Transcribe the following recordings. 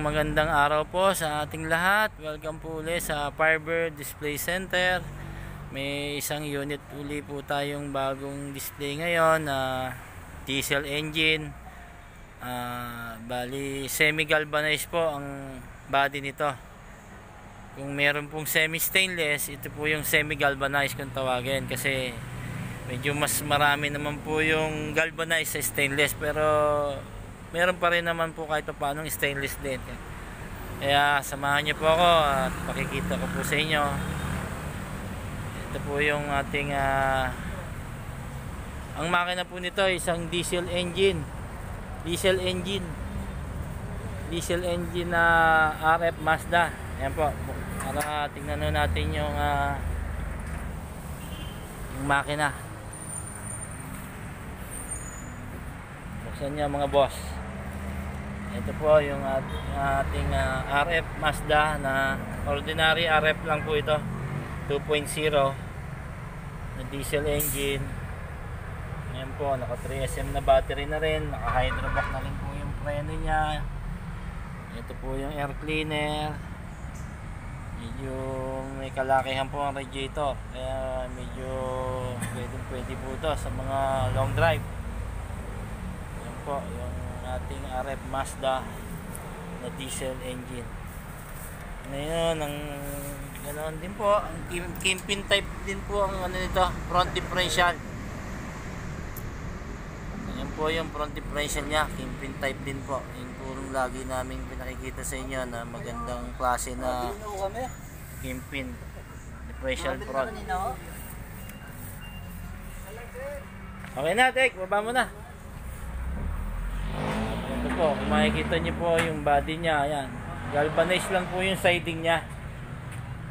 magandang araw po sa ating lahat. Welcome po ulit sa Firebird Display Center. May isang unit uli po tayong bagong display ngayon na diesel engine. Bali semi-galvanized po ang body nito. Kung meron pong semi-stainless, ito po yung semi-galvanized kung tawagin, kasi medyo mas marami naman po yung galvanized sa stainless, pero meron pa rin naman po kahit paano stainless din. Kaya samahan niyo po ako at pakikita ko po sa inyo. Ito po yung ating ang makina po nito ay isang diesel engine na RF Mazda. Ayan po, para tingnan natin yung makina. Buksan niyo mga boss. Ito po yung ating RF Mazda na ordinary RF lang po ito, 2.0 na diesel engine. Ayan po, naka 3SM na battery na rin, naka hydrovac na rin po yung preno nya. Ito po yung air cleaner. Medyo may kalakihan po ang radiator, kaya medyo pwede po ito sa mga long drive. Ayan po yung ating RF Mazda na diesel engine. Ngayon, ang ganoon din po, ang Kingpin type din po ang nito, front differential. Ayan po yung front differential nya, Kingpin type din po. Yung purong lagi namin pinakikita sa inyo na magandang klase na Kingpin differential front. Okay na, Tek, baba mo na. Ito po, kung makikita nyo po yung body nya, ayan, galvanized lang po yung siding nya,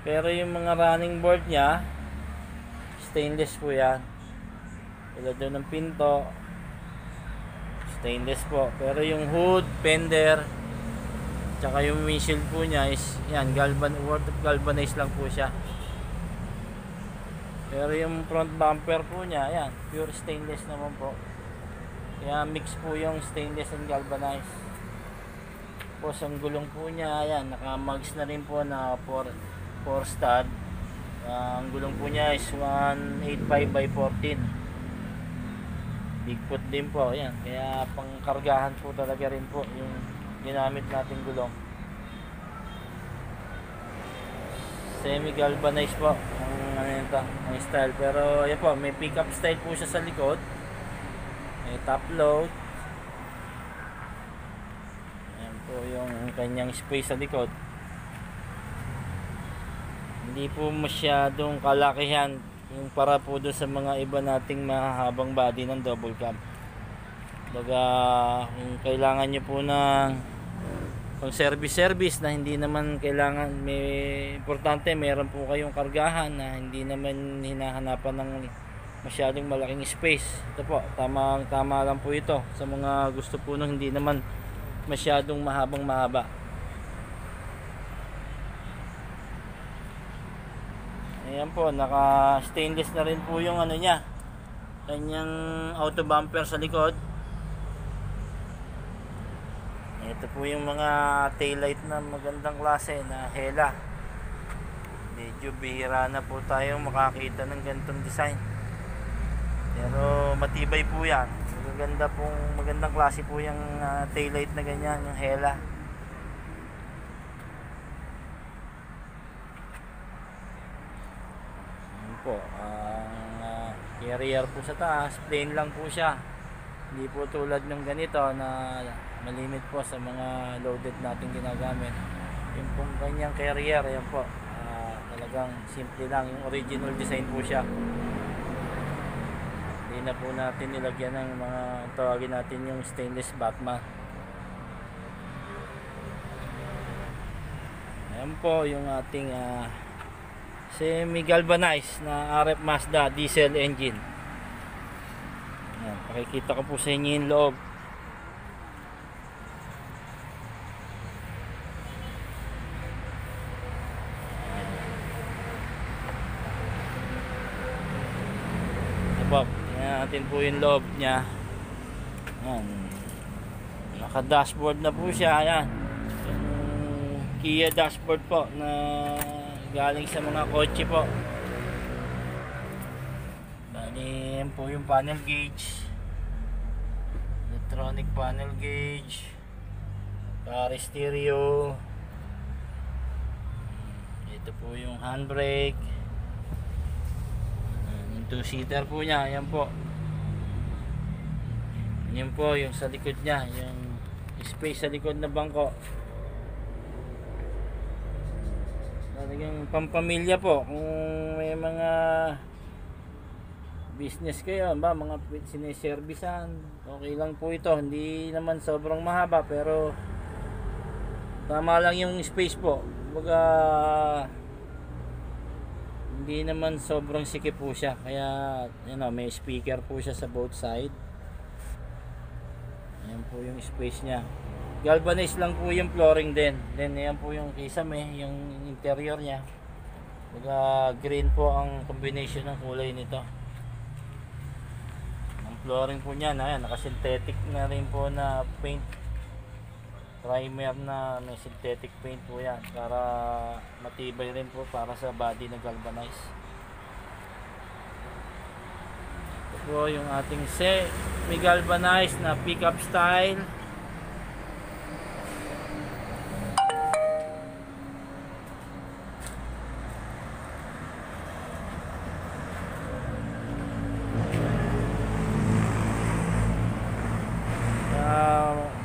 pero yung mga running board nya stainless po yan. Tulad doon ng pinto, stainless po, pero yung hood, fender, tsaka yung windshield po nya is yan, galvanized lang po siya. Pero yung front bumper po nya, ayan, pure stainless naman po. Kaya mix po yung stainless and galvanized. Tapos ang gulong po niya, ayan, naka-mags na rin po na 4 stud. Ang gulong po niya is 185 by 14. Bigfoot din po, ayan. Kaya pangkargahan po talaga rin po yung ginamit nating gulong. Semi-galvanized po ang style. Pero ayan po, may pickup style po siya sa likod. May top load. Ayan po yung kanyang space sa likod. Hindi po masyadong kalakihan yung para po doon sa mga iba nating mahahabang body ng double cab. Baga, kung kailangan nyo po ng pang service na hindi naman kailangan, may importante meron po kayong kargahan na hindi naman hinahanapan ng masyadong malaking space. Ito po, tama lang po ito sa mga gusto po nung hindi naman masyadong mahaba. Ayan po, naka stainless na rin po yung ano nya, kanyang auto bumper sa likod. Ito po yung mga taillight na magandang klase na Hella. Medyo bihira na po tayong makakita ng ganitong design, pero matibay po yan. Magandang klase po yung taillight na ganyan, yung Hella. Yan po, ang carrier po sa taas, plain lang po siya. Hindi po tulad ng ganito na malimit po sa mga loaded natin ginagamit. Yung pong kanyang carrier, yan po, talagang simple lang, yung original design po siya. Hindi na po natin nilagyan ng mga tawagin natin yung stainless Batman. Ayan po yung ating semi-galvanized na RF Mazda diesel engine. Ayan, pakikita ko po sa inyo yung loob. Tingnan natin po yung loob nya. Ayan, naka dashboard na po siya. Ayan, yung Kia dashboard po na galing sa mga kotse po. Bali, yan po yung panel gauge, electronic panel gauge, power stereo. Ito po yung handbrake. Yung 2-seater po niya, ayan po. Yan po yung sa likod niya, yung space sa likod na bangko. Talagang pampamilya po. Kung may mga business kayo, mga sineservisan, okay lang po ito. Hindi naman sobrang mahaba, pero tama lang yung space po. Kumbaga, hindi naman sobrang sikip po siya. Kaya may speaker po siya sa both side. Ayan po yung space niya. Galvanized lang po yung flooring din. Then ayan po yung kisame, yung interior niya. Green po ang combination ng kulay nito. Ang flooring po niya, ayan, naka-synthetic na rin po na paint. Primer na may synthetic paint po yan para matibay rin po para sa body na galvanized. Ito po yung ating may galvanized na pickup style.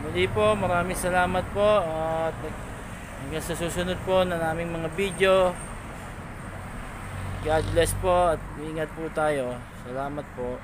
Muli po, maraming salamat po at hanggang sa susunod po na naming mga video. God bless po at ingat po tayo. Salamat po.